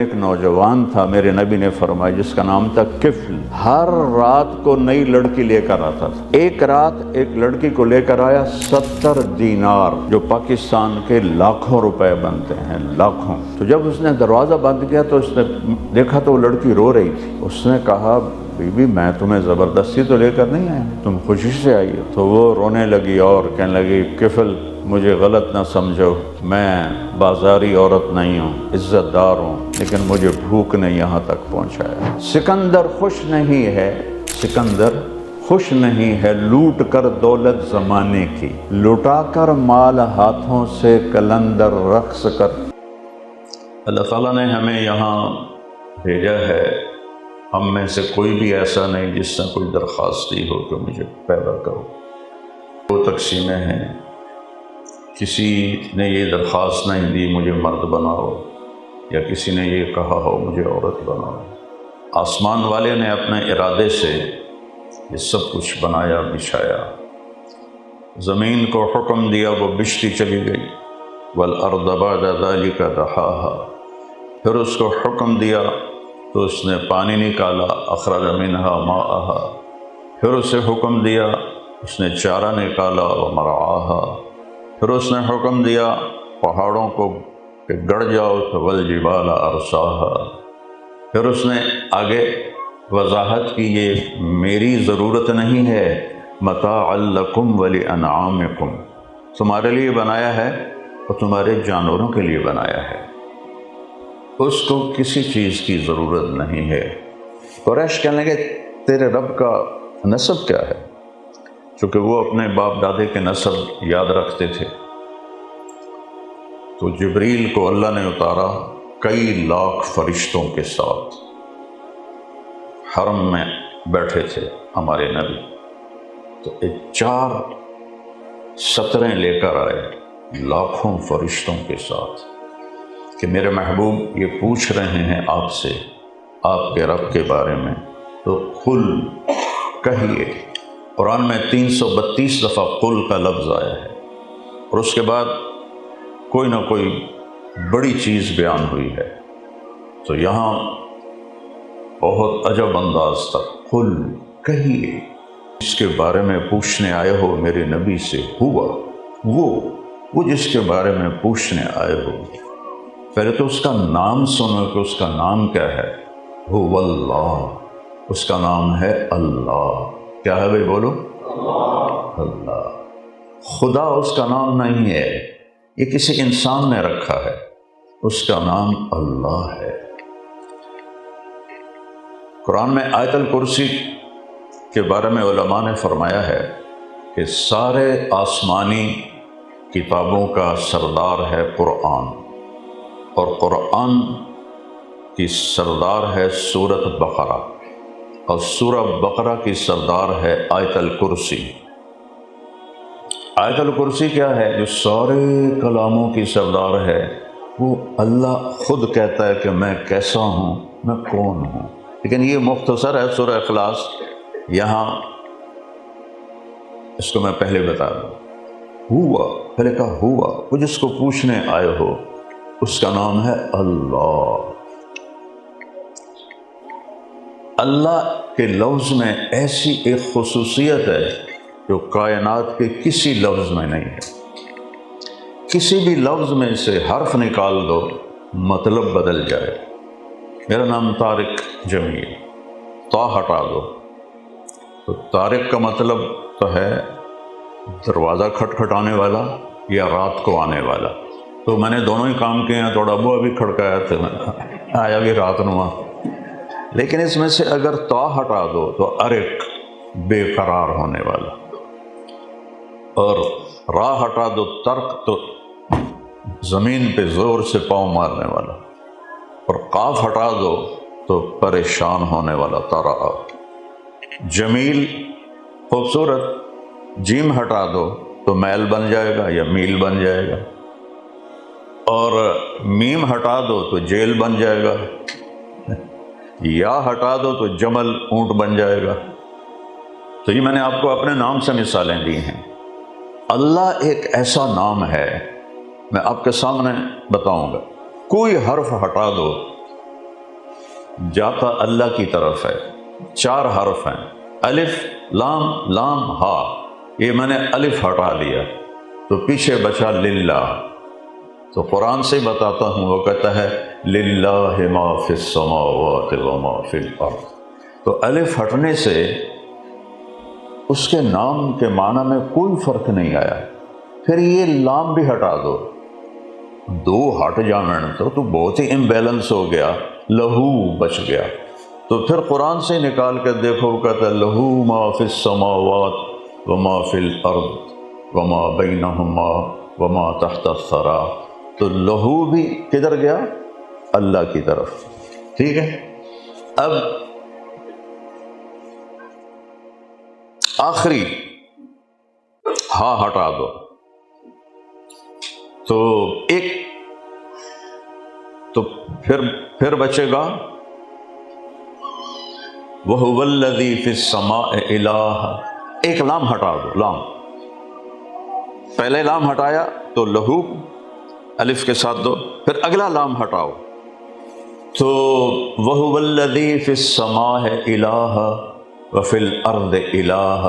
ایک نوجوان تھا، میرے نبی نے فرمایا، جس کا نام تھا کفل، ہر رات کو نئی لڑکی لے کر آتا تھا۔ ایک رات ایک لڑکی کو لے کر آیا 70 دینار، جو پاکستان کے لاکھوں روپے بنتے ہیں، لاکھوں۔ تو جب اس نے دروازہ بند کیا تو اس نے دیکھا تو وہ لڑکی رو رہی تھی۔ اس نے کہا، بی بی میں تمہیں زبردستی تو لے کر نہیں آیا، تم خوشی سے آئی ہو۔ تو وہ رونے لگی اور کہنے لگی، کفل مجھے غلط نہ سمجھو، میں بازاری عورت نہیں ہوں، عزت دار ہوں، لیکن مجھے بھوک نے یہاں تک پہنچایا۔ سکندر خوش نہیں ہے، سکندر خوش نہیں ہے لوٹ کر دولت زمانے کی، لٹا کر مال ہاتھوں سے کلندر رقص کر۔ اللہ تعالیٰ نے ہمیں یہاں بھیجا ہے، ہم میں سے کوئی بھی ایسا نہیں جس نے کوئی درخواست دی ہو کہ مجھے پیدا کرو۔ دو تقسیمیں ہیں، کسی نے یہ درخواست نہیں دی مجھے مرد بناؤ، یا کسی نے یہ کہا ہو مجھے عورت بناؤ۔ آسمان والے نے اپنے ارادے سے یہ سب کچھ بنایا، بچھایا۔ زمین کو حکم دیا، وہ بچھتی چلی گئی۔ والارض بعد ذلك دحاها، پھر اس کو حکم دیا تو اس نے پانی نکالا، اخرج منها ماءها، پھر اسے حکم دیا اس نے چارہ نکالا، ومرعاها، پھر اس نے حکم دیا پہاڑوں کو کہ گڑ جاؤ، تو والجبال ارساها، پھر اس نے آگے وضاحت کی یہ میری ضرورت نہیں ہے، متاعا لکم ولانعامکم، تمہارے لیے بنایا ہے اور تمہارے جانوروں کے لیے بنایا ہے، اس کو کسی چیز کی ضرورت نہیں ہے۔ قریش کہنے لگے تیرے رب کا نسب کیا ہے؟ چونکہ وہ اپنے باپ دادے کے نسب یاد رکھتے تھے۔ تو جبریل کو اللہ نے اتارا کئی لاکھ فرشتوں کے ساتھ، حرم میں بیٹھے تھے ہمارے نبی، تو ایک 4 سطریں لے کر آئے لاکھوں فرشتوں کے ساتھ کہ میرے محبوب یہ پوچھ رہے ہیں آپ سے آپ کے رب کے بارے میں، تو قل کہیے۔ قرآن میں 332 دفعہ قل کا لفظ آیا ہے، اور اس کے بعد کوئی نہ کوئی بڑی چیز بیان ہوئی ہے۔ تو یہاں بہت عجب انداز تھا، قل کہیے، جس کے بارے میں پوچھنے آئے ہو میرے نبی سے، ہوا وہ جس کے بارے میں پوچھنے آئے ہو، پہلے تو اس کا نام سنو کہ اس کا نام کیا ہے۔ هو اللہ، اس کا نام ہے اللہ۔ کیا ہے بھائی بولو؟ اللہ۔ خدا اس کا نام نہیں ہے، یہ کسی انسان نے رکھا ہے، اس کا نام اللہ ہے۔ قرآن میں آیت الکرسی کے بارے میں علماء نے فرمایا ہے کہ سارے آسمانی کتابوں کا سردار ہے قرآن، اور قرآن کی سردار ہے سورۃ بقرہ، اور سورہ بقرہ کی سردار ہے آیت الکرسی۔ آیت الکرسی کیا ہے؟ جو سارے کلاموں کی سردار ہے، وہ اللہ خود کہتا ہے کہ میں کیسا ہوں، میں کون ہوں۔ لیکن یہ مختصر ہے سورہ اخلاص، یہاں اس کو میں پہلے بتا دوں۔ ہوا، پہلے کہا ہوا، وہ جس کو پوچھنے آئے ہو اس کا نام ہے اللہ۔ اللہ کے لفظ میں ایسی ایک خصوصیت ہے جو کائنات کے کسی لفظ میں نہیں ہے۔ کسی بھی لفظ میں سے حرف نکال دو، مطلب بدل جائے۔ میرا نام طارق جمیل، تا ہٹا دو تو طارق کا مطلب تو ہے دروازہ کھٹکھٹانے والا یا رات کو آنے والا، تو میں نے دونوں ہی کام کیے ہیں، تھوڑا ابو ابھی کھڑکایا تھا، آیا بھی رات نما۔ لیکن اس میں سے اگر تا ہٹا دو تو ارق، بے قرار ہونے والا، اور را ہٹا دو ترک، تو زمین پہ زور سے پاؤں مارنے والا، اور قاف ہٹا دو تو پریشان ہونے والا، تارا۔ جمیل خوبصورت، جیم ہٹا دو تو میل بن جائے گا یا میل بن جائے گا، اور میم ہٹا دو تو جیل بن جائے گا، یا ہٹا دو تو جمل، اونٹ بن جائے گا۔ تو یہ میں نے آپ کو اپنے نام سے مثالیں دی ہیں۔ اللہ ایک ایسا نام ہے، میں آپ کے سامنے بتاؤں گا، کوئی حرف ہٹا دو جاتا اللہ کی طرف ہے، 4 حرف ہیں، الف لام لام ہا، یہ میں نے الف ہٹا دیا تو پیچھے بچا للہ۔ تو قرآن سے بتاتا ہوں، وہ کہتا ہے للہ ما فی السماوات وما فی الارض۔ تو الف ہٹنے سے اس کے نام کے معنی میں کوئی فرق نہیں آیا۔ پھر یہ لام بھی ہٹا دو، 2 ہٹ جامن تو بہت ہی امبیلنس ہو گیا، لہو بچ گیا۔ تو پھر قرآن سے نکال کے دیکھو، کہتا ہے لہو ما فی السماوات وما فی الارض وما بینہما وما تحت الثری۔ تو لہو بھی کدھر گیا؟ اللہ کی طرف، ٹھیک ہے۔ اب آخری ہا ہٹا دو تو ایک، تو پھر بچے گا وَهُوَ الَّذِي فِي السَّمَاءِ إِلَٰهٌ۔ ایک لام ہٹا دو، لام پہلے لام ہٹایا تو لہو الف کے ساتھ دو، پھر اگلا لام ہٹاؤ تو وَهُوَ الَّذِي فِي السَّمَاءِ إِلَٰهٌ وَفِي الْأَرْضِ إِلَٰهٌ۔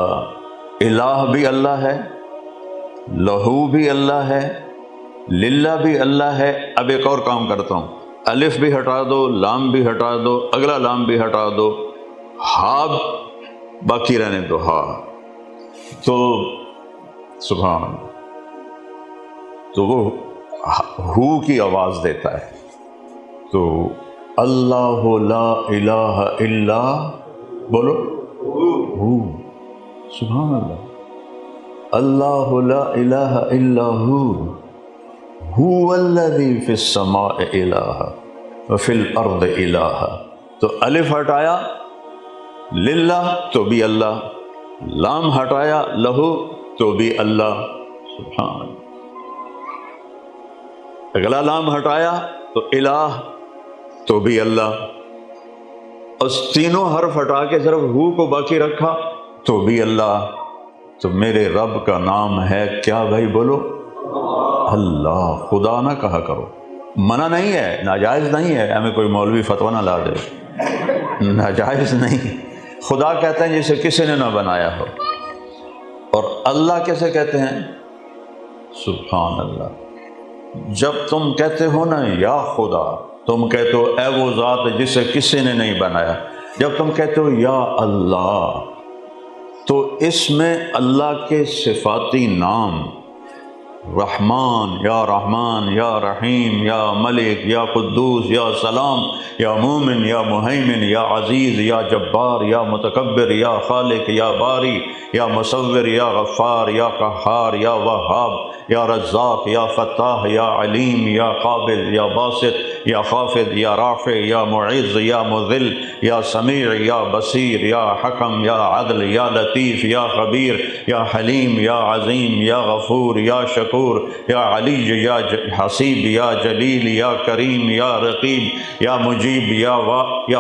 الہ بھی اللہ ہے، لہو بھی اللہ ہے، للہ بھی اللہ ہے۔ اب ایک اور کام کرتا ہوں، الف بھی ہٹا دو، لام بھی ہٹا دو، اگلا لام بھی ہٹا دو، ہا باقی رہنے دو، ہا۔ تو سبحان اللہ، تو وہ ہو کی آواز دیتا ہے۔ تو اللہ لا الہ الا، بولو ہو، سبحان اللہ، اللہ لا الہ الا هو الذی فی السماء الہ وفی الارض الہ۔ تو الف ہٹایا للہ تو بھی اللہ، لام ہٹایا لہو تو بھی اللہ، سبحان اللہ۔ اگلا لام ہٹایا تو الہ تو بھی اللہ، اور تینوں حرف ہٹا کے صرف ہو کو باقی رکھا تو بھی اللہ۔ تو میرے رب کا نام ہے کیا بھائی؟ بولو اللہ۔ خدا نہ کہا کرو، منع نہیں ہے، ناجائز نہیں ہے، ہمیں کوئی مولوی فتویٰ نہ لا دے، ناجائز نہیں۔ خدا کہتے ہیں جسے کسی نے نہ بنایا ہو، اور اللہ کیسے کہتے ہیں؟ سبحان اللہ۔ جب تم کہتے ہو نا یا خدا، تم کہتے ہو اے وہ ذات جسے کسی نے نہیں بنایا۔ جب تم کہتے ہو یا اللہ، تو اس میں اللہ کے صفاتی نام رحمان یا رحیم یا ملک یا قدوس یا سلام یا مومن یا مہیمن یا عزیز یا جبار یا متکبر یا خالق یا باری یا مصور یا غفار یا قہار یا وہاب یا رزاق یا فتاح یا علیم یا قابل یا باسط یا خافض یا رافع یا معز یا مذل یا سمیع یا بصیر یا حکم یا عدل یا لطیف یا خبیر یا حلیم یا عظیم یا غفور یا شکور یا علی یا حسیب یا جلیل یا کریم یا رقیب یا مجیب یا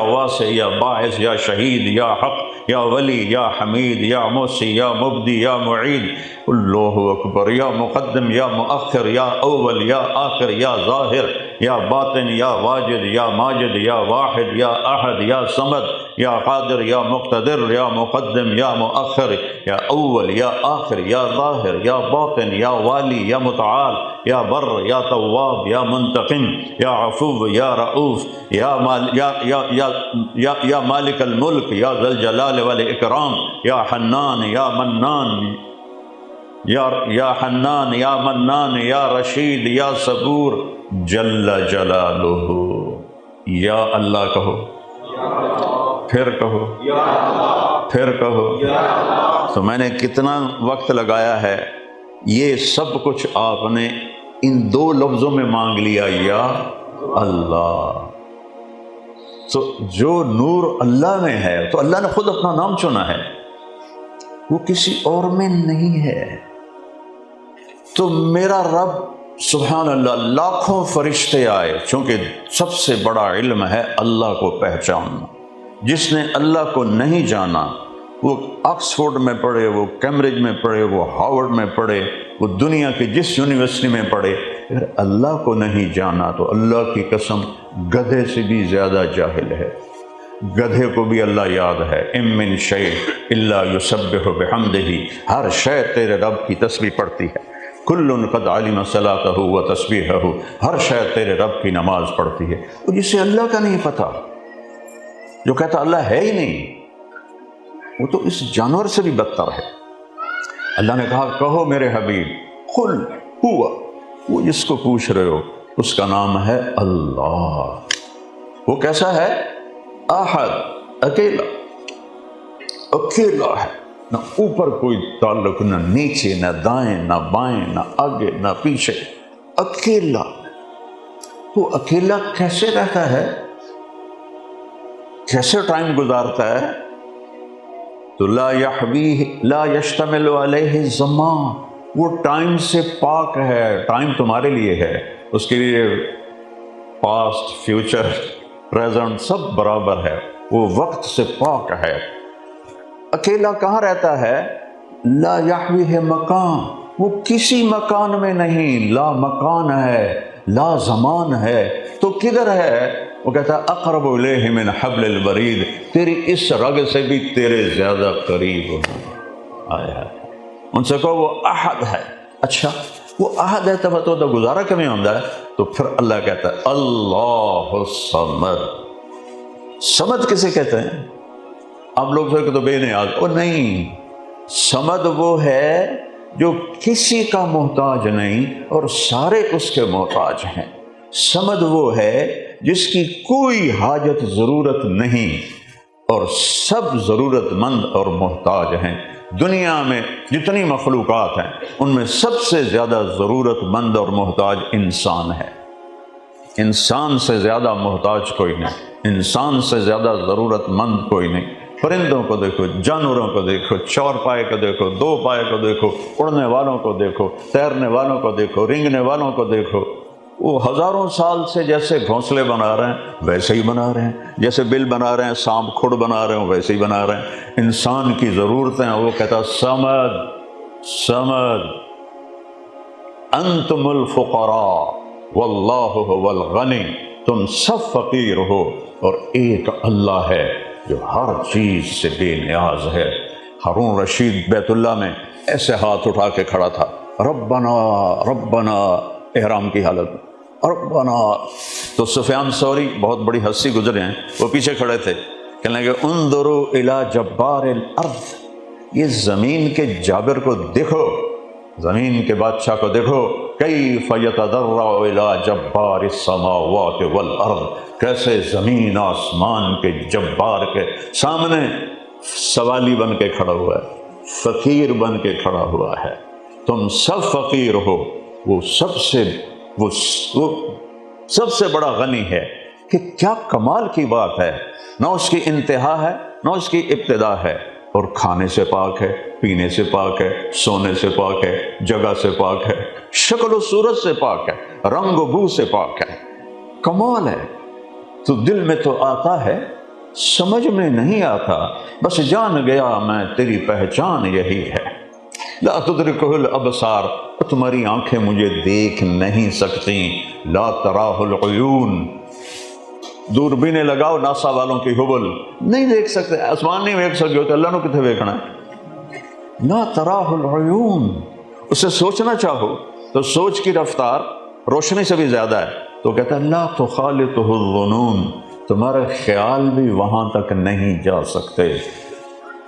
واسع یا باعث یا شہید یا حق یا ولی یا حمید یا موسی یا مبدی یا معید، اللہ اکبر، یا مقدم یا مؤخر یا اول یا آخر یا ظاہر یا باطن یا واجد یا ماجد یا واحد یا احد یا صمد یا قادر یا مقتدر یا مقدم یا مؤخر یا اول یا آخر یا ظاہر یا باطن یا والی یا متعال یا بر یا تواب یا منتقم یا عفو یا رؤوف یا مالک الملک یا ذی الجلال والاکرام یا حنان یا منان یا حنان یا منان یا رشید یا صبور جل جلالہ۔ یا اللہ کہو، پھر کہو، پھر کہو۔ تو میں نے کتنا وقت لگایا ہے، یہ سب کچھ آپ نے ان 2 لفظوں میں مانگ لیا، یا اللہ۔ تو جو نور اللہ میں ہے، تو اللہ نے خود اپنا نام چنا ہے، وہ کسی اور میں نہیں ہے۔ تو میرا رب سبحان اللہ، لاکھوں فرشتے آئے، چونکہ سب سے بڑا علم ہے اللہ کو پہچاننا۔ جس نے اللہ کو نہیں جانا، وہ آکسفورڈ میں پڑھے، وہ کیمبرج میں پڑھے، وہ ہارورڈ میں پڑھے، وہ دنیا کی جس یونیورسٹی میں پڑھے، اگر اللہ کو نہیں جانا تو اللہ کی قسم گدھے سے بھی زیادہ جاہل ہے۔ گدھے کو بھی اللہ یاد ہے، ام من شیء الا یسبح بحمدہ، ہر شے تیرے رب کی تسبیح پڑھتی ہے، کل قد علم صلاتہ و تسبیحہ، ہر شے تیرے رب کی نماز پڑھتی ہے۔ اور جسے اللہ کا نہیں پتہ، جو کہتا اللہ ہے ہی نہیں، وہ تو اس جانور سے بھی بدتر ہے۔ اللہ نے کہا کہو میرے حبیب، قل ہوا، وہ جس کو پوچھ رہے ہو اس کا نام ہے اللہ۔ وہ کیسا ہے؟ احد، اکیلا، اکیلا ہے، نہ اوپر کوئی تعلق، نہ نیچے، نہ دائیں، نہ بائیں، نہ آگے، نہ پیچھے، اکیلا۔ وہ اکیلا کیسے رہتا ہے؟ کیسے ٹائم گزارتا ہے؟ تو لا یحویہ لا یشتمل علیہ زمان، وہ ٹائم سے پاک ہے۔ ٹائم تمہارے لیے ہے، اس کے لیے پاسٹ، فیوچر، پریزنٹ سب برابر ہے، وہ وقت سے پاک ہے۔ اکیلا کہاں رہتا ہے؟ لا یحویہ مکان، وہ کسی مکان میں نہیں، لا مکان ہے، لا زمان ہے، تو کدھر ہے؟ وہ کہتا ہے اقرب الیہ من حبل الورید، تیری اس رگ سے بھی تیرے زیادہ قریب آیا۔ ان سے کہو وہ احد ہے۔ اچھا وہ احد ہے تو گزارا کمی ہوتا ہے؟ تو پھر اللہ کہتا ہے اللہ الصمد۔ صمد کسے کہتے ہیں؟ آپ لوگ سوچتے تو بے نیاز، او نہیں، صمد وہ ہے جو کسی کا محتاج نہیں اور سارے اس کے محتاج ہیں۔ صمد وہ ہے جس کی کوئی حاجت ضرورت نہیں اور سب ضرورت مند اور محتاج ہیں۔ دنیا میں جتنی مخلوقات ہیں ان میں سب سے زیادہ ضرورت مند اور محتاج انسان ہے۔ انسان سے زیادہ محتاج کوئی نہیں، انسان سے زیادہ ضرورت مند کوئی نہیں۔ پرندوں کو دیکھو، جانوروں کو دیکھو، چار پائے کو دیکھو، دو پائے کو دیکھو، اڑنے والوں کو دیکھو، تیرنے والوں کو دیکھو، رینگنے والوں کو دیکھو، وہ ہزاروں سال سے جیسے گھونسلے بنا رہے ہیں ویسے ہی بنا رہے ہیں، جیسے بل بنا رہے ہیں، سانپ کھڑ بنا رہے ہیں ویسے ہی بنا رہے ہیں۔ انسان کی ضرورتیں وہ کہتا سمد سمد، انتم الفقراء واللہ هو الغنی، تم سب فقیر ہو اور ایک اللہ ہے جو ہر چیز سے بے نیاز ہے۔ ہارون رشید بیت اللہ میں ایسے ہاتھ اٹھا کے کھڑا تھا، ربنا ربنا، احرام کی حالت میں، ربنا۔ تو سفیان ثوری بہت بڑی ہستی گزرے ہیں، وہ پیچھے کھڑے تھے، کہنے لگے انظروا الی جبار الارض، یہ زمین کے جابر کو دیکھو، زمین کے بادشاہ کو دیکھو، کیف یتضرع الی جبار السماوات والارض، کیسے زمین آسمان کے جبار کے سامنے سوالی بن کے کھڑا ہوا ہے، فقیر بن کے کھڑا ہوا ہے۔ تم سب فقیر ہو، وہ سب سے بڑا غنی ہے۔ کہ کیا کمال کی بات ہے، نہ اس کی انتہا ہے نہ اس کی ابتدا ہے، اور کھانے سے پاک ہے، پینے سے پاک ہے، سونے سے پاک ہے، جگہ سے پاک ہے، شکل و صورت سے پاک ہے، رنگ و بو سے پاک ہے۔ کمال ہے۔ تو دل میں تو آتا ہے، سمجھ میں نہیں آتا، بس جان گیا میں تیری پہچان یہی ہے۔ لا تدرکہ الابصار، تمہاری آنکھیں مجھے دیکھ نہیں سکتی، لا تراہ العیون، دوربینیں لگاؤ ناسا والوں کی ہبل، نہیں دیکھ سکتے، آسمان نہیں دیکھ سکتے، تو اللہ نے کتنے دیکھنا ہے؟ لا تراہ العیون، اسے سوچنا چاہو تو سوچ کی رفتار روشنی سے بھی زیادہ ہے، تو کہتا ہے لا تخالطہ الظنون، تمہارے خیال بھی وہاں تک نہیں جا سکتے۔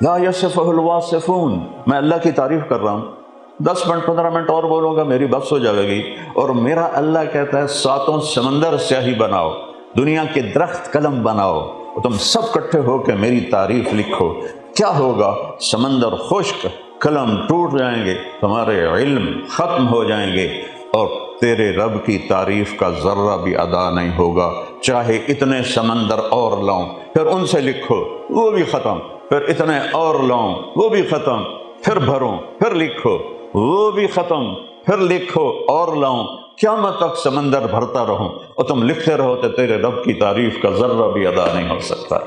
لا یصفہ الواصفون، میں اللہ کی تعریف کر رہا ہوں، 10 منٹ 15 منٹ اور بولوں گا میری بس ہو جائے گی، اور میرا اللہ کہتا ہے ساتوں سمندر سیاہی بناؤ، دنیا کے درخت قلم بناؤ، تم سب کٹھے ہو کے میری تعریف لکھو، کیا ہوگا؟ سمندر خشک، قلم ٹوٹ جائیں گے، تمہارے علم ختم ہو جائیں گے، اور تیرے رب کی تعریف کا ذرہ بھی ادا نہیں ہوگا، چاہے اتنے سمندر اور لاؤں پھر ان سے لکھو وہ بھی ختم، پھر اتنے اور لاؤں وہ بھی ختم، پھر بھروں پھر لکھو وہ بھی ختم، پھر لکھو اور لاؤں، قیامت تک سمندر بھرتا رہوں اور تم لکھتے رہو تو تیرے رب کی تعریف کا ذرہ بھی ادا نہیں ہو سکتا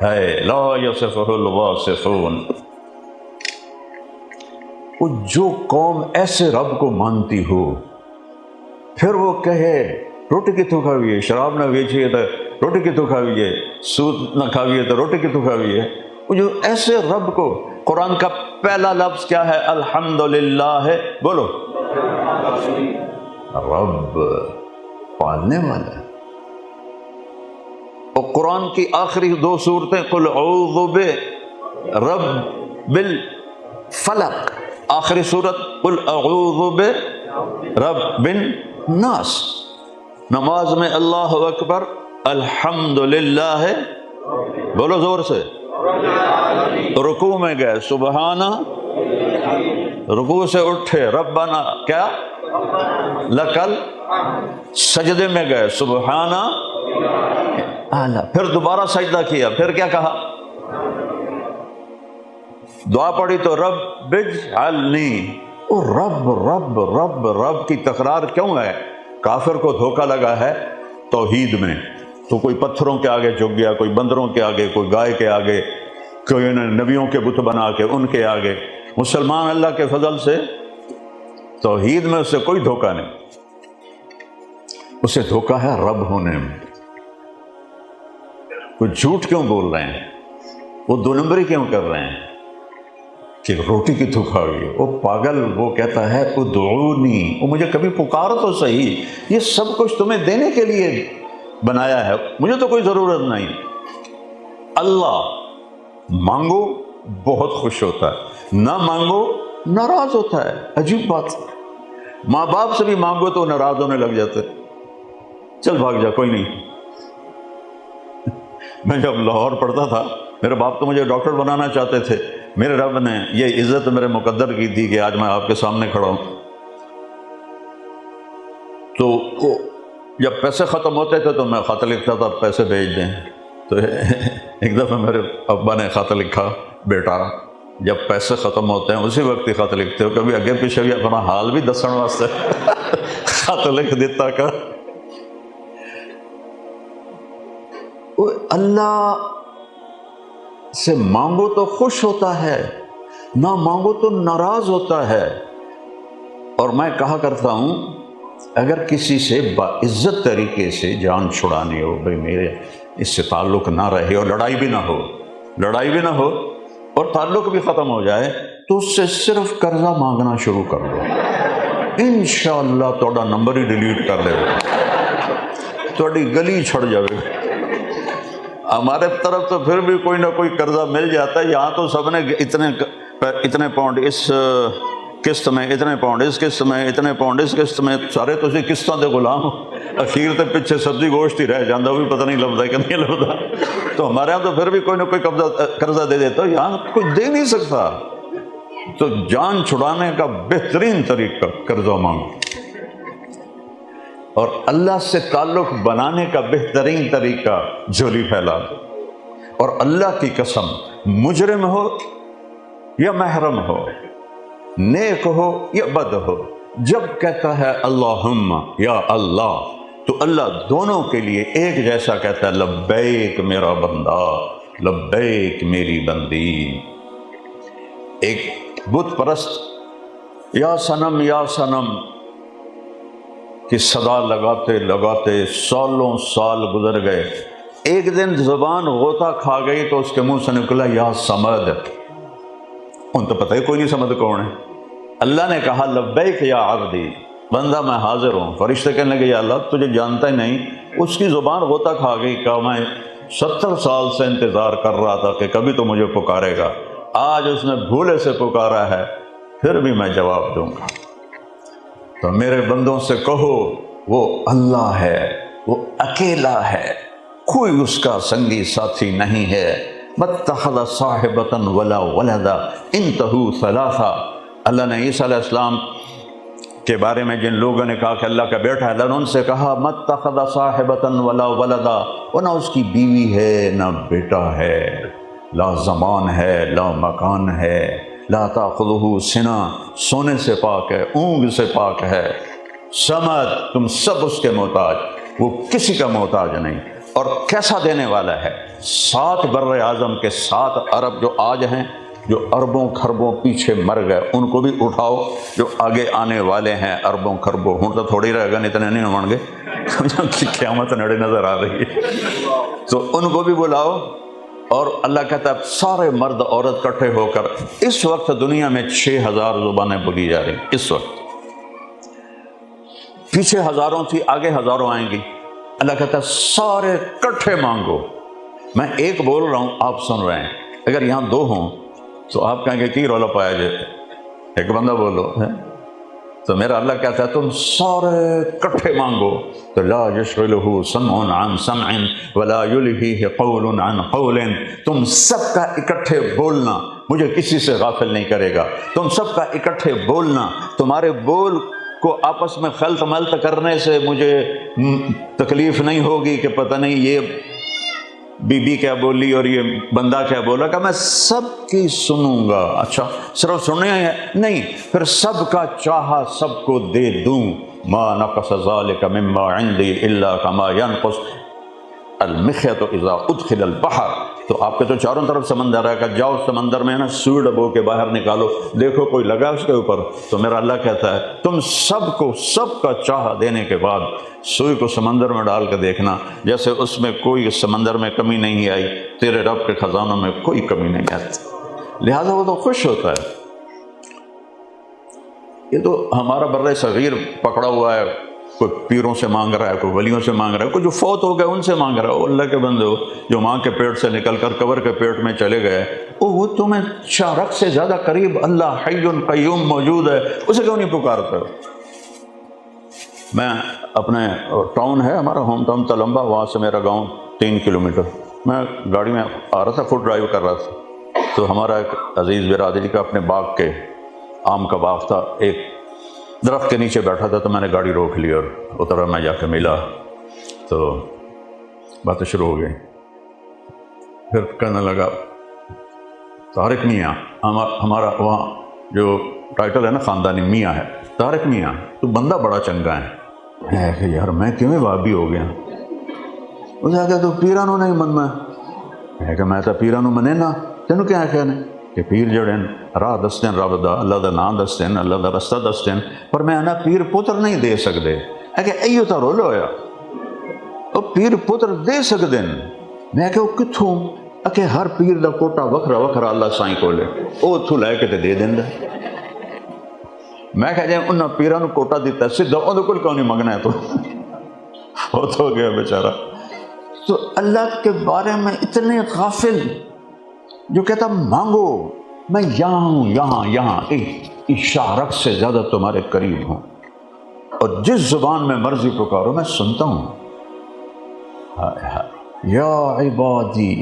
ہے۔ لا یصفہ الواصفون۔ وہ جو قوم ایسے رب کو مانتی ہو، پھر وہ کہے روٹی کتوں کھا ہوئی ہے، شراب نہ بیچیے تو روٹی کی تو کھاویے، سود نہ کھاویے تو روٹی کی تو کھاویے. وہ جو ایسے رب کو، قرآن کا پہلا لفظ کیا ہے؟ الحمدللہ ہے. بولو، رب پالنے والا ہے. اور قرآن کی آخری 2 سورتیں قل اعوذ برب الفلق، آخری سورت قل اعوذ برب الناس. نماز میں اللہ اکبر، الحمدللہ ہے، بولو زور سے. رکوع میں گئے سبحانہ، رکوع سے اٹھے ربنا کیا لکل، سجدے میں گئے سبحانہ اعلیٰ، پھر دوبارہ سجدہ کیا، پھر کیا کہا؟ دعا پڑھی تو رب اجعلنی. او رب رب رب رب کی تکرار کیوں ہے؟ کافر کو دھوکہ لگا ہے توحید میں، تو کوئی پتھروں کے آگے جھک گیا، کوئی بندروں کے آگے، کوئی گائے کے آگے، کوئی نبیوں کے بت بنا کے ان کے آگے. مسلمان اللہ کے فضل سے توحید میں اسے کوئی دھوکہ نہیں، اسے دھوکہ ہے رب ہونے میں. وہ جھوٹ کیوں بول رہے ہیں؟ وہ 2 نمبری کیوں کر رہے ہیں کہ روٹی کی تو کھاویے؟ وہ پاگل، وہ کہتا ہے ادعونی، وہ مجھے کبھی پکار تو صحیح، یہ سب کچھ تمہیں دینے کے لیے بنایا ہے، مجھے تو کوئی ضرورت نہیں. اللہ مانگو بہت خوش ہوتا ہے، نہ مانگو ناراض ہوتا ہے. عجیب بات. ماں باپ سے بھی مانگو تو ناراض ہونے لگ جاتے، چل بھاگ جا کوئی نہیں. میں جب لاہور پڑھتا تھا، میرے باپ تو مجھے ڈاکٹر بنانا چاہتے تھے، میرے رب نے یہ عزت میرے مقدر کی تھی کہ آج میں آپ کے سامنے کھڑا ہوں. تو جب پیسے ختم ہوتے تھے تو میں خط لکھتا تھا پیسے بھیج دیں. تو ایک دفعہ میرے ابا نے خط لکھا، بیٹا جب پیسے ختم ہوتے ہیں اسی وقت ہی خط لکھتے ہو، کبھی اگے پیچھے بھی اپنا حال بھی دسن واسطے خط لکھ دیتا کر. اللہ سے مانگو تو خوش ہوتا ہے، نہ مانگو تو ناراض ہوتا ہے. اور میں کہا کرتا ہوں اگر کسی سے باعزت طریقے سے جان چھڑانی ہو، بھئی میرے اس سے تعلق نہ رہے اور لڑائی بھی نہ ہو اور تعلق بھی ختم ہو جائے، تو اس سے صرف قرضہ مانگنا شروع کر دو، انشاءاللہ توڑا نمبر ہی ڈیلیٹ کر لے گا، توڑی گلی چھڑ جاوے. ہمارے طرف تو پھر بھی کوئی نہ کوئی قرضہ مل جاتا ہے. یہاں تو سب نے اتنے پاؤنڈ اس قسط میں، اتنے پاؤنڈ اس قسط میں، اتنے پاؤنڈ اس قسط میں، سارے تو اسی قسطوں دے غلام. اخیر تے پیچھے سبزی گوشت ہی رہ جاندہ، وہ بھی پتہ نہیں لبدا کہ نہیں لبدا. تو ہمارے یہاں تو پھر بھی کوئی نہ کوئی قرضہ دے دیتا، یہاں کوئی دے نہیں سکتا. تو جان چھڑانے کا بہترین طریقہ قرضہ مانگو، اور اللہ سے تعلق بنانے کا بہترین طریقہ جھولی پھیلا دو. اور اللہ کی قسم، مجرم ہو یا محرم ہو، نیک ہو یا بد ہو، جب کہتا ہے اللہم یا اللہ، تو اللہ دونوں کے لیے ایک جیسا کہتا ہے لبیک میرا بندہ، لبیک میری بندی. ایک بت پرست یا صنم کی صدا لگاتے لگاتے سالوں سال گزر گئے. ایک دن زبان غوطہ کھا گئی تو اس کے منہ سے نکلا یا سمد. ان تو پتہ ہی کوئی نہیں سمد کون ہے. اللہ نے کہا لبیک یا عبدی، بندہ میں حاضر ہوں. فرشتے کہنے لگے یا اللہ تجھے جانتا ہی نہیں. اس کی زبان غوطہ کھا گئی. کہا میں 70 سال سے انتظار کر رہا تھا کہ کبھی تو مجھے پکارے گا. آج اس نے بھولے سے پکارا ہے، پھر بھی میں جواب دوں گا. تو میرے بندوں سے کہو وہ اللہ ہے، وہ اکیلا ہے، کوئی اس کا سنگی ساتھی نہیں ہے. مَتَّخَذَ صَاحِبَةً وَلَا وَلَدًا انتہوا ثلاثہ. اللہ نے عیسیٰ علیہ السلام کے بارے میں جن لوگوں نے کہا کہ اللہ کا بیٹا ہے، اللہ نے ان سے کہا مَتَّخَذَ صَاحِبَةً وَلَا وَلَدًا، وہ نہ اس کی بیوی ہے نہ بیٹا ہے، لا زمان ہے لا مکان ہے، لا تأخذہ سنہ، سونے سے پاک ہے، اونگ سے پاک ہے. سمد، تم سب اس کے محتاج، وہ کسی کا محتاج نہیں. اور کیسا دینے والا ہے؟ 7 بر اعظم کے 7 عرب جو آج ہیں، جو اربوں خربوں پیچھے مر گئے، ان کو بھی اٹھاؤ. جو آگے آنے والے ہیں اربوں خربوں، ہوں تو تھوڑی رہ گئے، اتنے نہیں ہوں گے. قیامت نڑے نظر آ رہی ہے. تو ان کو بھی بلاؤ، اور اللہ کہتا ہے سارے مرد عورت اکٹھے ہو کر، اس وقت دنیا میں 6000 زبانیں بولی جا رہی، اس وقت پیچھے ہزاروں تھی، آگے ہزاروں آئیں گی۔ اللہ کہتا ہے سارے اکٹھے مانگو، میں ایک بول رہا ہوں، آپ سن رہے ہیں، اگر یہاں 2 ہوں تو آپ کہیں گے کی رولا پایا جائے، ایک بندہ بولو ہے، تو میرا اللہ کہتا ہے تم سارے اکٹھے مانگو، تو لا یشغلہ سمع عن سمع ولا یلہیہ قول عن قول، تم سب کا اکٹھے بولنا مجھے کسی سے غافل نہیں کرے گا، تم سب کا اکٹھے بولنا، تمہارے بول کو آپس میں خلط ملط کرنے سے مجھے تکلیف نہیں ہوگی کہ پتہ نہیں یہ بی بی کیا بولی اور یہ بندہ کیا بولا، کہ میں سب کی سنوں گا۔ اچھا صرف سننے نہیں، پھر سب کا چاہا سب کو دے دوں، ما نقص ذلک مما عندی الا کما ينقص المخیط اذا ادخل البحر۔ تو آپ کے تو چاروں طرف سمندر ہے، کہ جاؤ سمندر میں نا سوئی ڈبو کے باہر نکالو، دیکھو کوئی لگا اس کے اوپر، تو میرا اللہ کہتا ہے تم سب کو سب کا چاہا دینے کے بعد سوئی کو سمندر میں ڈال کے دیکھنا، جیسے اس میں کوئی سمندر میں کمی نہیں آئی، تیرے رب کے خزانوں میں کوئی کمی نہیں آتی، لہذا وہ تو خوش ہوتا ہے۔ یہ تو ہمارا بر صغیر پکڑا ہوا ہے، کوئی پیروں سے مانگ رہا ہے، کوئی ولیوں سے مانگ رہا ہے، کوئی جو فوت ہو گئے ان سے مانگ رہا ہے۔ اللہ کے بندو، جو ماں کے پیٹ سے نکل کر قبر کے پیٹ میں چلے گئے، وہ تمہیں شارک سے زیادہ قریب اللہ حی قیوم موجود ہے، اسے کیوں نہیں پکارتے؟ میں اپنے ٹاؤن ہے ہمارا ہوم ٹاؤن تلمبا، وہاں سے میرا گاؤں 3 کلومیٹر، میں گاڑی میں آ رہا تھا، فوڈ ڈرائیو کر رہا تھا، تو ہمارا ایک عزیز برادری کا اپنے باغ کے آم کا باغ تھا، ایک درخت کے نیچے بیٹھا تھا، تو میں نے گاڑی روک لی اور اترا، میں جا کے ملا تو باتیں شروع ہو گئی۔ پھر کہنے لگا طارق میاں، ہمارا وہاں جو ٹائٹل ہے نا خاندانی میاں ہے، طارق میاں تو بندہ بڑا چنگا ہے کہ یار میں کیوں وابی ہو گیا؟ اسے کہ تو پیرانو نہیں مننا ہے، کہ میں تو پیرانو منے نا، تینوں کیا کہنے کہ پیر جڑے راہ دستے رب دا، اللہ دا نام دستے، اللہ دا رستہ دستے، پر میں انا پیر پتر نہیں دے سکتے، ہے کہ ایو تا رول ہویا، وہ پیر پتر دے سکتے ہیں۔ میں کہ وہ کتھوں؟ کہ ہر پیر دا کوٹا وکھرا وکھرا اللہ سائیں کو لے، وہ اتھو لے کے دے دیں۔ میں کہ جائے انہوں پیرانو کوٹا دیتا ہے، سدھا انہوں کل کیوں نہیں منگنا ہے، تو فوت ہو گیا بیچارہ۔ تو اللہ کے بارے میں اتنے غافل، جو کہتا مانگو میں یہاں ہوں، یہاں اشارت سے زیادہ تمہارے قریب ہوں، اور جس زبان میں مرضی پکارو میں سنتا ہوں۔ یا عبادی